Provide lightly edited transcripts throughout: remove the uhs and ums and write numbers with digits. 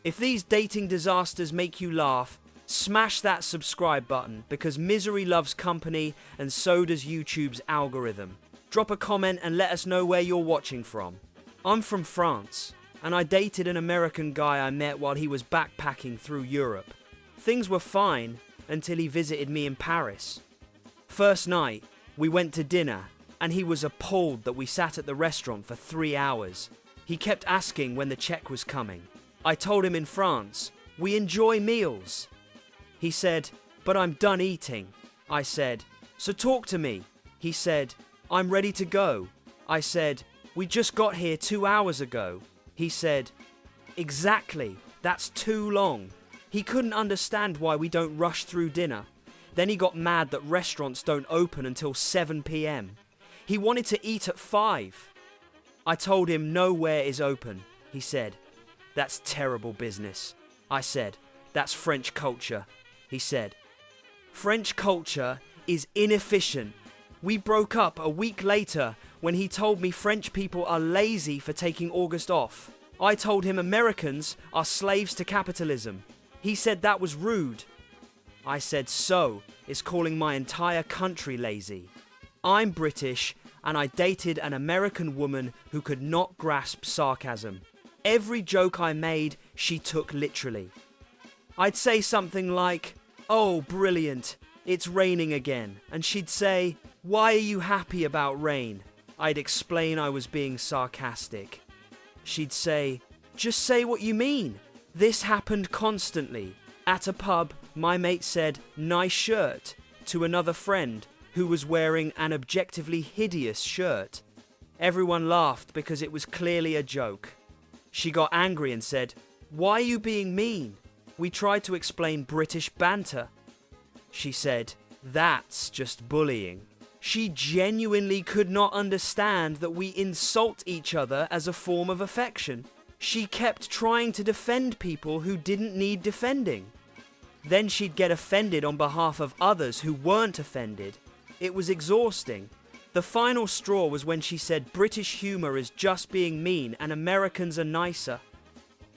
If these dating disasters make you laugh, smash that subscribe button because misery loves company and so does YouTube's algorithm. Drop a comment and let us know where you're watching from. I'm from France, and I dated an American guy I met while he was backpacking through Europe. Things were fine until he visited me in Paris. First night, we went to dinner, and he was appalled that we sat at the restaurant for 3 hours. He kept asking when the check was coming. I told him in France, we enjoy meals. He said, but I'm done eating. I said, so talk to me. He said, I'm ready to go. I said, we just got here 2 hours ago. He said, exactly, that's too long. He couldn't understand why we don't rush through dinner. Then he got mad that restaurants don't open until 7 p.m. He wanted to eat at 5. I told him nowhere is open. He said, that's terrible business. I said, that's French culture. He said, French culture is inefficient. We broke up a week later when he told me French people are lazy for taking August off. I told him Americans are slaves to capitalism. He said that was rude. I said, so is calling my entire country lazy. I'm British and I dated an American woman who could not grasp sarcasm. Every joke I made, she took literally. I'd say something like, oh, brilliant, it's raining again. And she'd say, why are you happy about rain? I'd explain I was being sarcastic. She'd say, just say what you mean. This happened constantly. At a pub, my mate said, nice shirt, to another friend who was wearing an objectively hideous shirt. Everyone laughed because it was clearly a joke. She got angry and said, why are you being mean? We tried to explain British banter. She said, that's just bullying. She genuinely could not understand that we insult each other as a form of affection. She kept trying to defend people who didn't need defending. Then she'd get offended on behalf of others who weren't offended. It was exhausting. The final straw was when she said British humour is just being mean and Americans are nicer.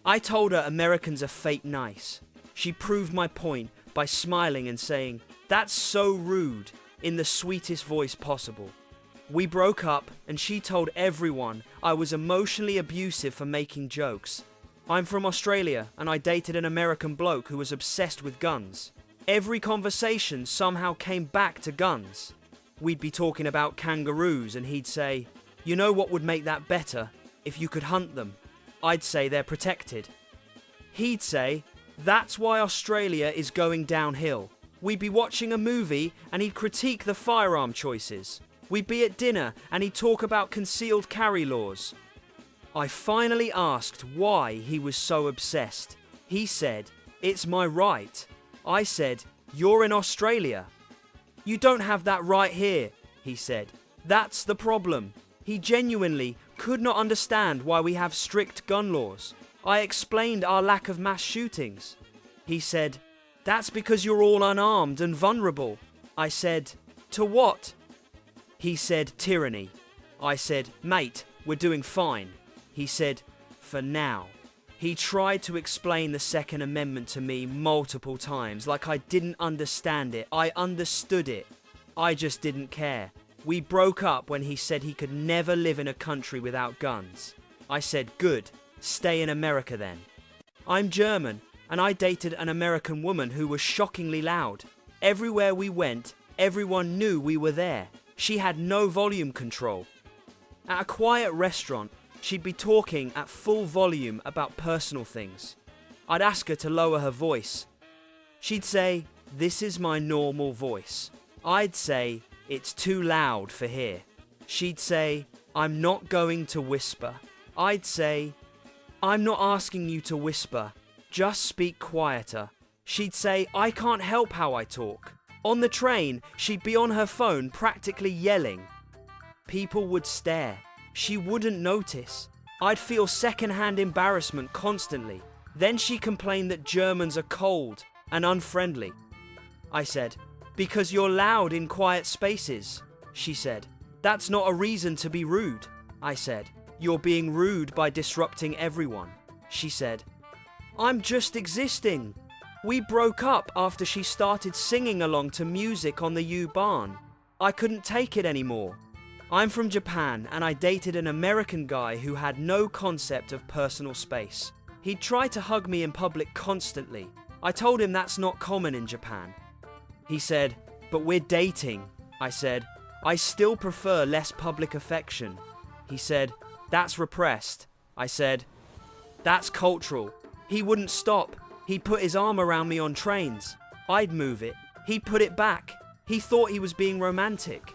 I told her Americans are fake nice. She proved my point by smiling and saying, that's so rude, in the sweetest voice possible. We broke up and she told everyone I was emotionally abusive for making jokes. I'm from Australia and I dated an American bloke who was obsessed with guns. Every conversation somehow came back to guns. We'd be talking about kangaroos and he'd say, you know what would make that better? If you could hunt them. I'd say they're protected. He'd say, that's why Australia is going downhill. We'd be watching a movie and he'd critique the firearm choices. We'd be at dinner and he'd talk about concealed carry laws. I finally asked why he was so obsessed. He said, it's my right. I said, you're in Australia. You don't have that right here, he said. That's the problem. He genuinely could not understand why we have strict gun laws. I explained our lack of mass shootings. He said, that's because you're all unarmed and vulnerable. I said, to what? He said, tyranny. I said, mate, we're doing fine. He said, for now. He tried to explain the Second Amendment to me multiple times, like I didn't understand it. I understood it. I just didn't care. We broke up when he said he could never live in a country without guns. I said, good, stay in America then. I'm German, and I dated an American woman who was shockingly loud. Everywhere we went, everyone knew we were there. She had no volume control. At a quiet restaurant, she'd be talking at full volume about personal things. I'd ask her to lower her voice. She'd say, this is my normal voice. I'd say, it's too loud for here. She'd say, I'm not going to whisper. I'd say, I'm not asking you to whisper, just speak quieter. She'd say, I can't help how I talk. On the train, she'd be on her phone practically yelling. People would stare. She wouldn't notice. I'd feel secondhand embarrassment constantly. Then she complained that Germans are cold and unfriendly. I said, because you're loud in quiet spaces. She said, that's not a reason to be rude. I said, you're being rude by disrupting everyone. She said, I'm just existing. We broke up after she started singing along to music on the U-Bahn. I couldn't take it anymore. I'm from Japan and I dated an American guy who had no concept of personal space. He'd try to hug me in public constantly. I told him that's not common in Japan. He said, "But we're dating." I said, "I still prefer less public affection." He said, "That's repressed." I said, "That's cultural." He wouldn't stop. He'd put his arm around me on trains. I'd move it. He'd put it back. He thought he was being romantic.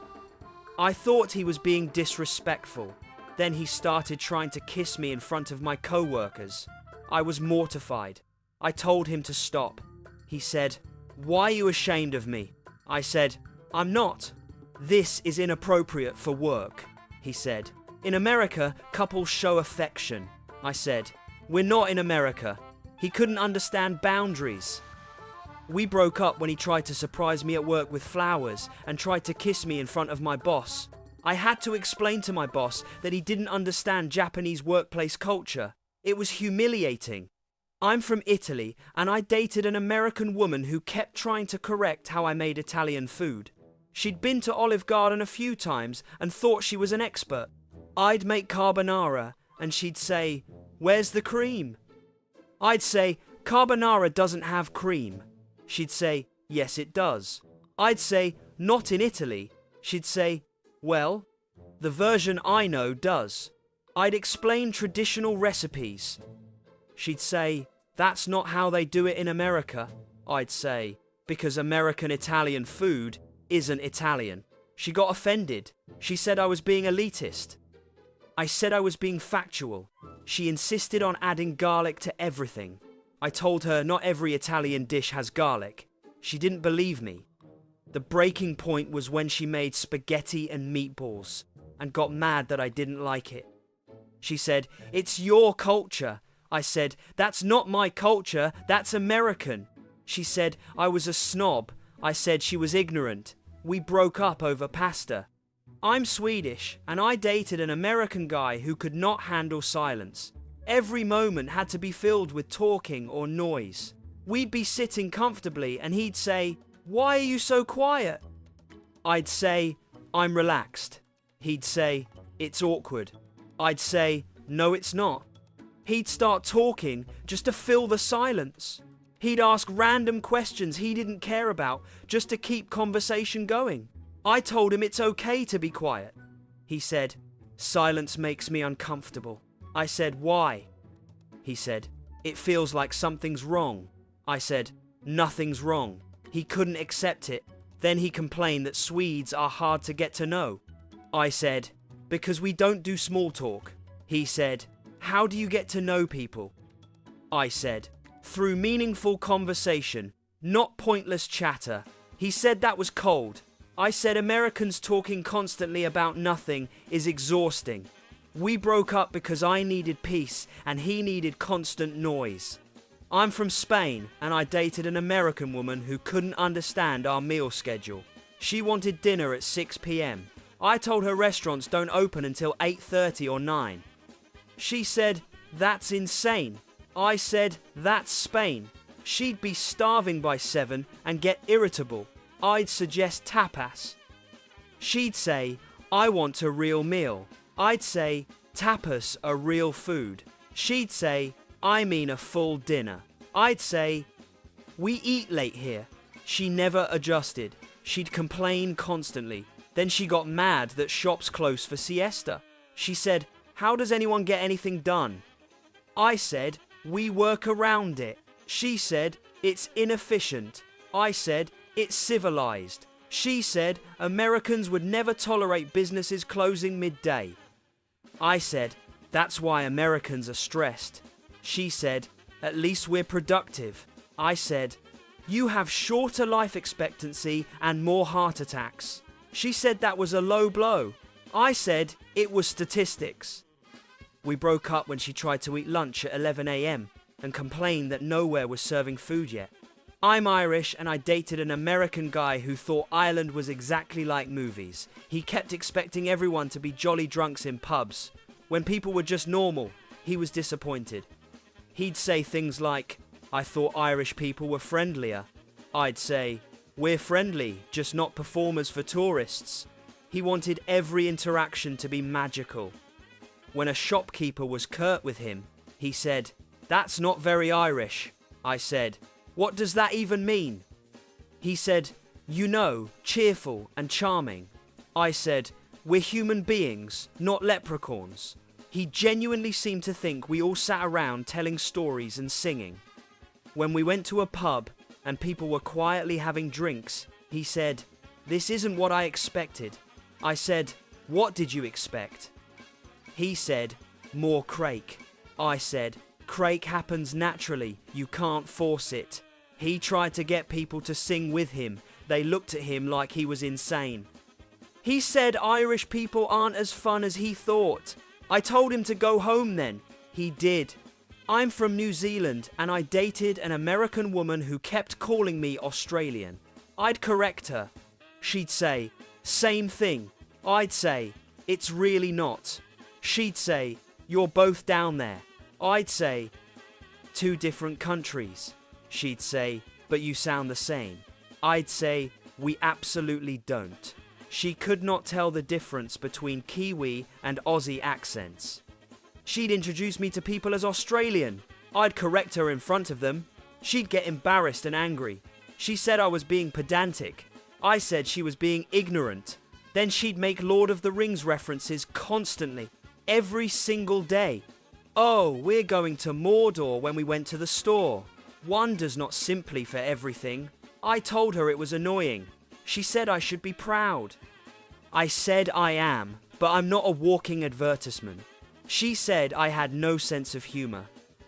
I thought he was being disrespectful. Then he started trying to kiss me in front of my co-workers. I was mortified. I told him to stop. He said, "Why are you ashamed of me?" I said, "I'm not." "This is inappropriate for work," he said. "In America, couples show affection." I said, "We're not in America." He couldn't understand boundaries. We broke up when he tried to surprise me at work with flowers and tried to kiss me in front of my boss. I had to explain to my boss that he didn't understand Japanese workplace culture. It was humiliating. I'm from Italy and I dated an American woman who kept trying to correct how I made Italian food. She'd been to Olive Garden a few times and thought she was an expert. I'd make carbonara and she'd say, "Where's the cream?" I'd say, "Carbonara doesn't have cream." She'd say, "Yes, it does." I'd say, "Not in Italy." She'd say, "Well, the version I know does." I'd explain traditional recipes. She'd say, "That's not how they do it in America." I'd say, "Because American Italian food isn't Italian." She got offended. She said I was being elitist. I said I was being factual. She insisted on adding garlic to everything. I told her not every Italian dish has garlic. She didn't believe me. The breaking point was when she made spaghetti and meatballs and got mad that I didn't like it. She said, "It's your culture." I said, "That's not my culture, that's American." She said I was a snob. I said she was ignorant. We broke up over pasta. I'm Swedish, and I dated an American guy who could not handle silence. Every moment had to be filled with talking or noise. We'd be sitting comfortably and he'd say, "Why are you so quiet?" I'd say, "I'm relaxed." He'd say, "It's awkward." I'd say, "No, it's not." He'd start talking just to fill the silence. He'd ask random questions he didn't care about just to keep conversation going. I told him it's okay to be quiet. He said, "Silence makes me uncomfortable." I said, "Why?" He said, "It feels like something's wrong." I said, "Nothing's wrong." He couldn't accept it. Then he complained that Swedes are hard to get to know. I said, "Because we don't do small talk." He said, "How do you get to know people?" I said, "Through meaningful conversation, not pointless chatter." He said that was cold. I said Americans talking constantly about nothing is exhausting. We broke up because I needed peace and he needed constant noise. I'm from Spain and I dated an American woman who couldn't understand our meal schedule. She wanted dinner at 6 p.m. I told her restaurants don't open until 8:30 or 9. She said, "That's insane." I said, "That's Spain." She'd be starving by 7 and get irritable. I'd suggest tapas. She'd say, "I want a real meal." I'd say, "Tapas are real food." She'd say, "I mean a full dinner." I'd say, "We eat late here." She never adjusted. She'd complain constantly. Then she got mad that shops close for siesta. She said, "How does anyone get anything done?" I said, "We work around it." She said, "It's inefficient." I said, "It's civilized." She said, "Americans would never tolerate businesses closing midday." I said, "That's why Americans are stressed." She said, "At least we're productive." I said, "You have shorter life expectancy and more heart attacks." She said that was a low blow. I said, "It was statistics." We broke up when she tried to eat lunch at 11 a.m. and complained that nowhere was serving food yet. I'm Irish and I dated an American guy who thought Ireland was exactly like movies. He kept expecting everyone to be jolly drunks in pubs. When people were just normal, he was disappointed. He'd say things like, "I thought Irish people were friendlier." I'd say, "We're friendly, just not performers for tourists." He wanted every interaction to be magical. When a shopkeeper was curt with him, he said, "That's not very Irish." I said, "What does that even mean?" He said, "You know, cheerful and charming." I said, "We're human beings, not leprechauns." He genuinely seemed to think we all sat around telling stories and singing. When we went to a pub and people were quietly having drinks, he said, "This isn't what I expected." I said, "What did you expect?" He said, "More crake." I said, "Crake happens naturally, you can't force it." He tried to get people to sing with him. They looked at him like he was insane. He said Irish people aren't as fun as he thought. I told him to go home then. He did. I'm from New Zealand and I dated an American woman who kept calling me Australian. I'd correct her. She'd say, "Same thing." I'd say, "It's really not." She'd say, "You're both down there." I'd say, "Two different countries." She'd say, "But you sound the same." I'd say, "We absolutely don't." She could not tell the difference between Kiwi and Aussie accents. She'd introduce me to people as Australian. I'd correct her in front of them. She'd get embarrassed and angry. She said I was being pedantic. I said she was being ignorant. Then she'd make Lord of the Rings references constantly, every single day. "Oh, we're going to Mordor when we went to the store." One does not simply for everything. I told her it was annoying. She said I should be proud. I said I am, but I'm not a walking advertisement. She said I had no sense of humor.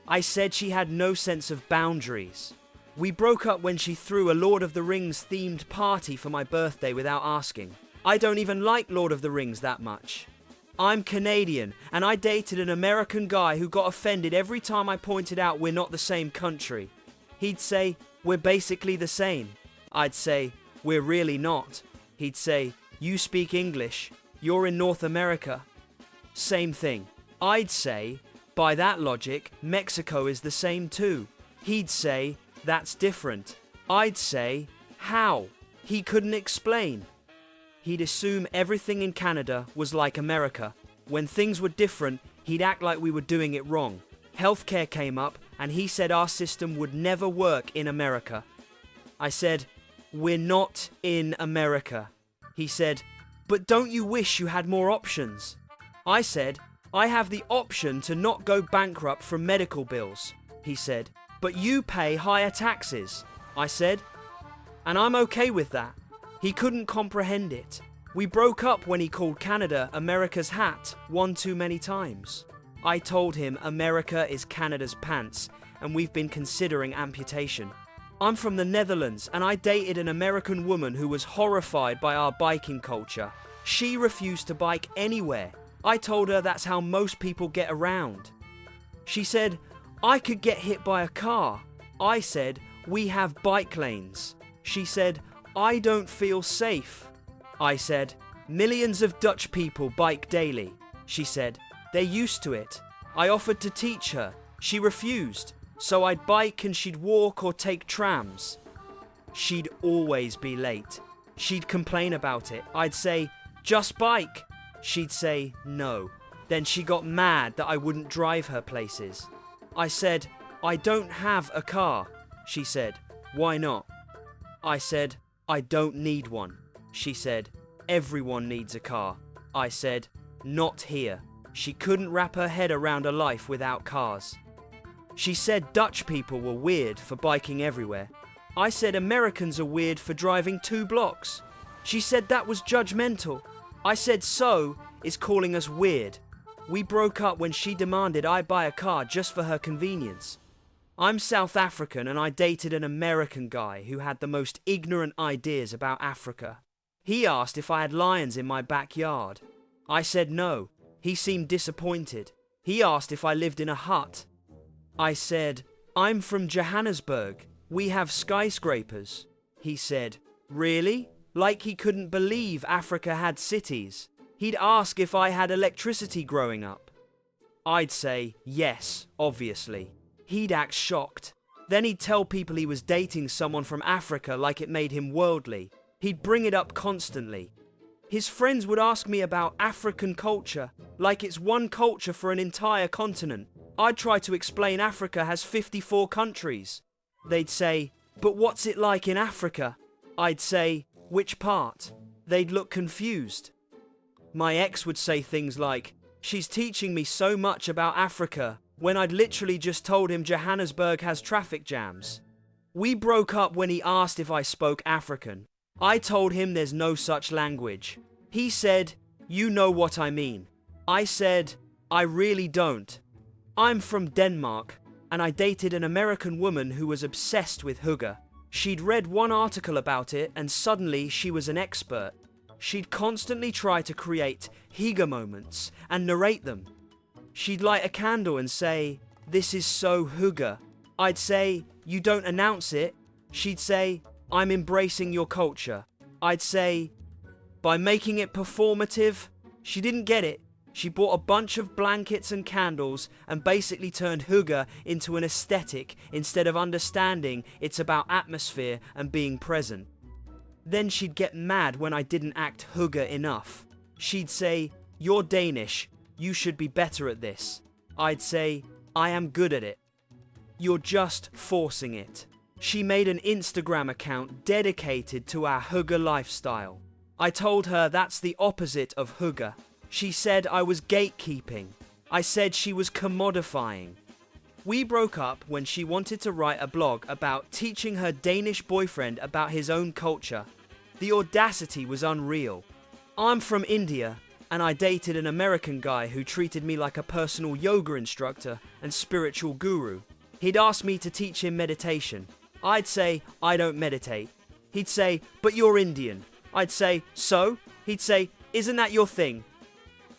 I said she had no sense of boundaries. We broke up when she threw a Lord of the Rings themed party for my birthday without asking. I don't even like Lord of the Rings that much. I'm Canadian, and I dated an American guy who got offended every time I pointed out we're not the same country. He'd say, "We're basically the same." I'd say, "We're really not." He'd say, "You speak English. You're in North America." Same thing. I'd say, "By that logic, Mexico is the same too." He'd say, "That's different." I'd say, "How?" He couldn't explain. He'd assume everything in Canada was like America. When things were different, he'd act like we were doing it wrong. Healthcare came up, and he said our system would never work in America. I said, "We're not in America." He said, "But don't you wish you had more options?" I said, "I have the option to not go bankrupt from medical bills." He said, "But you pay higher taxes." I said, "And I'm okay with that." He couldn't comprehend it. We broke up when he called Canada America's hat one too many times. I told him America is Canada's pants, and we've been considering amputation. I'm from the Netherlands, and I dated an American woman who was horrified by our biking culture. She refused to bike anywhere. I told her that's how most people get around. She said, "I could get hit by a car." I said, "We have bike lanes." She said, "I don't feel safe." I said, "Millions of Dutch people bike daily." She said, "They're used to it." I offered to teach her. She refused. So I'd bike and she'd walk or take trams. She'd always be late. She'd complain about it. I'd say, "Just bike." She'd say, "No." Then she got mad that I wouldn't drive her places. I said, "I don't have a car." She said, "Why not?" I said, "I don't need one." She said, "Everyone needs a car." I said, "Not here." She couldn't wrap her head around a life without cars. She said Dutch people were weird for biking everywhere. I said Americans are weird for driving 2 blocks. She said that was judgmental. I said so is calling us weird. We broke up when she demanded I buy a car just for her convenience. I'm South African and I dated an American guy who had the most ignorant ideas about Africa. He asked if I had lions in my backyard. I said no. He seemed disappointed. He asked if I lived in a hut. I said, "I'm from Johannesburg. We have skyscrapers." He said, "Really?" Like he couldn't believe Africa had cities. He'd ask if I had electricity growing up. I'd say, "Yes, obviously." He'd act shocked. Then he'd tell people he was dating someone from Africa like it made him worldly. He'd bring it up constantly. His friends would ask me about African culture, like it's one culture for an entire continent. I'd try to explain Africa has 54 countries. They'd say, "But what's it like in Africa?" I'd say, "Which part?" They'd look confused. My ex would say things like, "She's teaching me so much about Africa," when I'd literally just told him Johannesburg has traffic jams. We broke up when he asked if I spoke African. I told him there's no such language. He said, "You know what I mean." I said, "I really don't." I'm from Denmark, and I dated an American woman who was obsessed with hygge. She'd read one article about it and suddenly she was an expert. She'd constantly try to create hygge moments and narrate them. She'd light a candle and say, "This is so hygge." I'd say, "You don't announce it." She'd say, "I'm embracing your culture." I'd say, "By making it performative." She didn't get it. She bought a bunch of blankets and candles and basically turned hygge into an aesthetic instead of understanding it's about atmosphere and being present. Then she'd get mad when I didn't act hygge enough. She'd say, "You're Danish, you should be better at this." I'd say, "I am good at it." "You're just forcing it." She made an Instagram account dedicated to our hygge lifestyle. I told her that's the opposite of hygge. She said I was gatekeeping. I said she was commodifying. We broke up when she wanted to write a blog about teaching her Danish boyfriend about his own culture. The audacity was unreal. I'm from India, and I dated an American guy who treated me like a personal yoga instructor and spiritual guru. He'd ask me to teach him meditation. I'd say, "I don't meditate." He'd say, "But you're Indian." I'd say, "So?" He'd say, "Isn't that your thing?"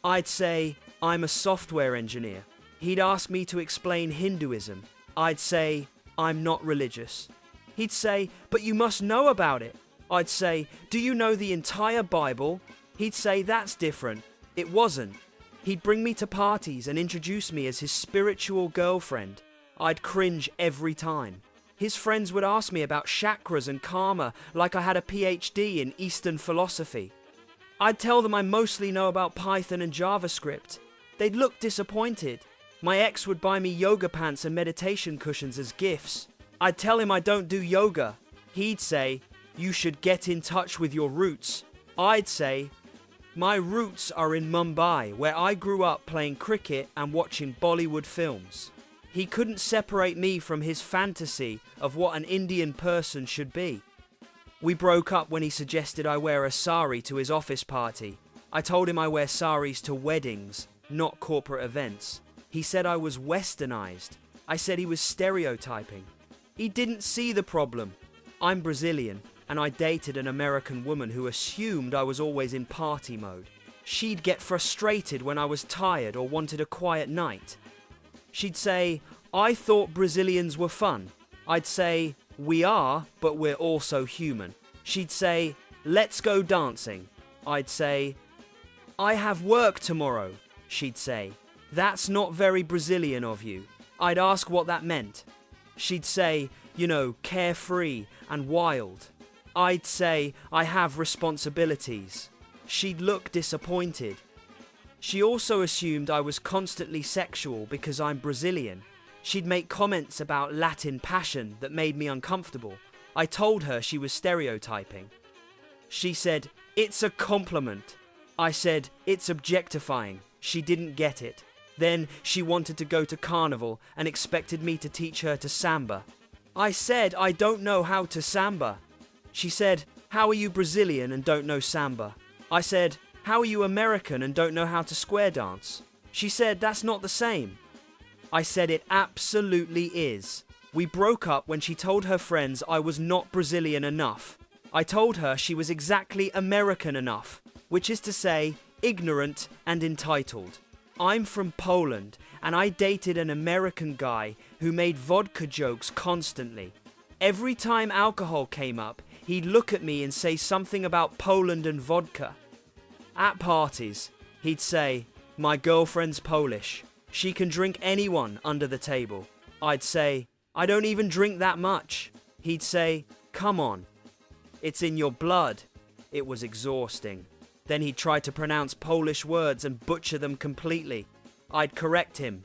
I'd say, "I'm a software engineer." He'd ask me to explain Hinduism. I'd say, "I'm not religious." He'd say, "But you must know about it." I'd say, "Do you know the entire Bible?" He'd say, "That's different." It wasn't. He'd bring me to parties and introduce me as his spiritual girlfriend. I'd cringe every time. His friends would ask me about chakras and karma like I had a PhD in Eastern philosophy. I'd tell them I mostly know about Python and JavaScript. They'd look disappointed. My ex would buy me yoga pants and meditation cushions as gifts. I'd tell him I don't do yoga. He'd say, "You should get in touch with your roots." I'd say, "My roots are in Mumbai, where I grew up playing cricket and watching Bollywood films." He couldn't separate me from his fantasy of what an Indian person should be. We broke up when he suggested I wear a sari to his office party. I told him I wear saris to weddings, not corporate events. He said I was westernized. I said he was stereotyping. He didn't see the problem. I'm Brazilian, and I dated an American woman who assumed I was always in party mode. She'd get frustrated when I was tired or wanted a quiet night. She'd say, "I thought Brazilians were fun." I'd say, "We are, but we're also human." She'd say, "Let's go dancing." I'd say, "I have work tomorrow." She'd say, "That's not very Brazilian of you." I'd ask what that meant. She'd say, "You know, carefree and wild." I'd say, "I have responsibilities." She'd look disappointed. She also assumed I was constantly sexual because I'm Brazilian. She'd make comments about Latin passion that made me uncomfortable. I told her she was stereotyping. She said, "It's a compliment." I said, "It's objectifying." She didn't get it. Then she wanted to go to carnival and expected me to teach her to samba. I said I don't know how to samba. She said, "How are you Brazilian and don't know samba?" I said, "How are you American and don't know how to square dance?" She said, "That's not the same." I said it absolutely is. We broke up when she told her friends I was not Brazilian enough. I told her she was exactly American enough, which is to say, ignorant and entitled. I'm from Poland, and I dated an American guy who made vodka jokes constantly. Every time alcohol came up, he'd look at me and say something about Poland and vodka. At parties, he'd say, "My girlfriend's Polish. She can drink anyone under the table." I'd say, I don't even drink that much. He'd say, come on, it's in your blood. It was exhausting. Then he'd try to pronounce Polish words and butcher them completely. I'd correct him.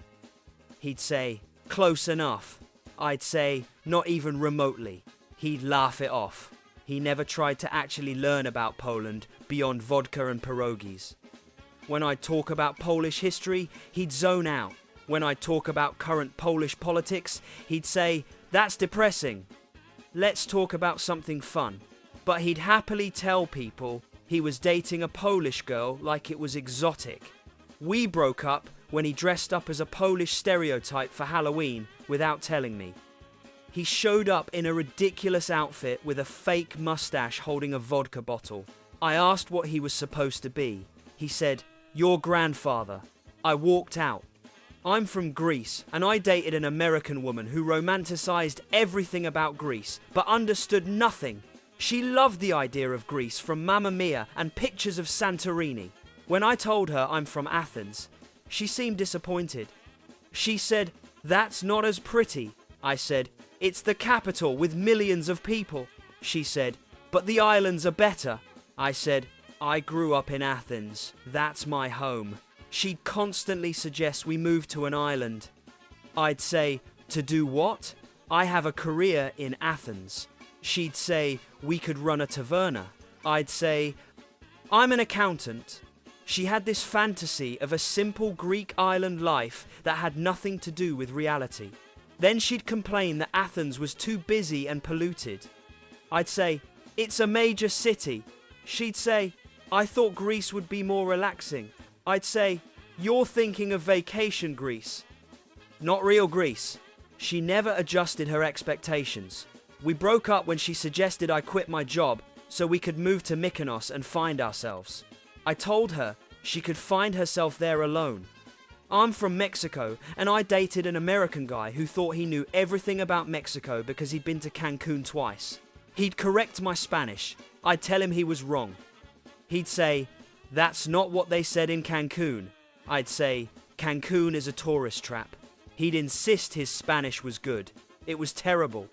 He'd say, close enough. I'd say, not even remotely. He'd laugh it off. He never tried to actually learn about Poland beyond vodka and pierogies. When I'd talk about Polish history, he'd zone out. When I'd talk about current Polish politics, he'd say, that's depressing. Let's talk about something fun. But he'd happily tell people he was dating a Polish girl like it was exotic. We broke up when he dressed up as a Polish stereotype for Halloween without telling me. He showed up in a ridiculous outfit with a fake mustache holding a vodka bottle. I asked what he was supposed to be. He said, your grandfather. I walked out. I'm from Greece, and I dated an American woman who romanticized everything about Greece, but understood nothing. She loved the idea of Greece from Mamma Mia and pictures of Santorini. When I told her I'm from Athens, she seemed disappointed. She said, that's not as pretty. I said, it's the capital with millions of people. She said, but the islands are better. I said, I grew up in Athens. That's my home. She'd constantly suggest we move to an island. I'd say, to do what? I have a career in Athens. She'd say, we could run a taverna. I'd say, I'm an accountant. She had this fantasy of a simple Greek island life that had nothing to do with reality. Then she'd complain that Athens was too busy and polluted. I'd say, it's a major city. She'd say, I thought Greece would be more relaxing. I'd say, you're thinking of vacation Greece. Not real Greece. She never adjusted her expectations. We broke up when she suggested I quit my job so we could move to Mykonos and find ourselves. I told her she could find herself there alone. I'm from Mexico, and I dated an American guy who thought he knew everything about Mexico because he'd been to Cancun twice. He'd correct my Spanish. I'd tell him he was wrong. He'd say, that's not what they said in Cancun. I'd say, Cancun is a tourist trap. He'd insist his Spanish was good. It was terrible.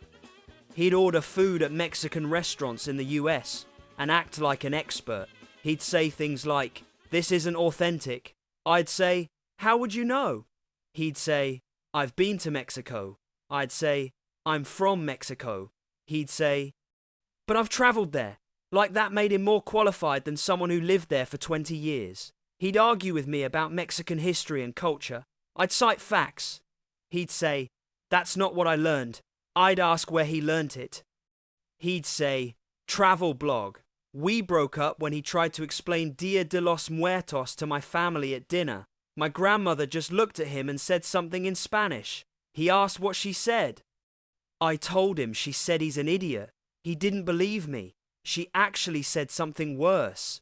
He'd order food at Mexican restaurants in the US and act like an expert. He'd say things like, this isn't authentic. I'd say, how would you know? He'd say, I've been to Mexico. I'd say, I'm from Mexico. He'd say, but I've travelled there. Like that made him more qualified than someone who lived there for 20 years. He'd argue with me about Mexican history and culture. I'd cite facts. He'd say, that's not what I learned. I'd ask where he learnt it. He'd say, travel blog. We broke up when he tried to explain Dia de los Muertos to my family at dinner. My grandmother just looked at him and said something in Spanish. He asked what she said. I told him she said he's an idiot. He didn't believe me. She actually said something worse.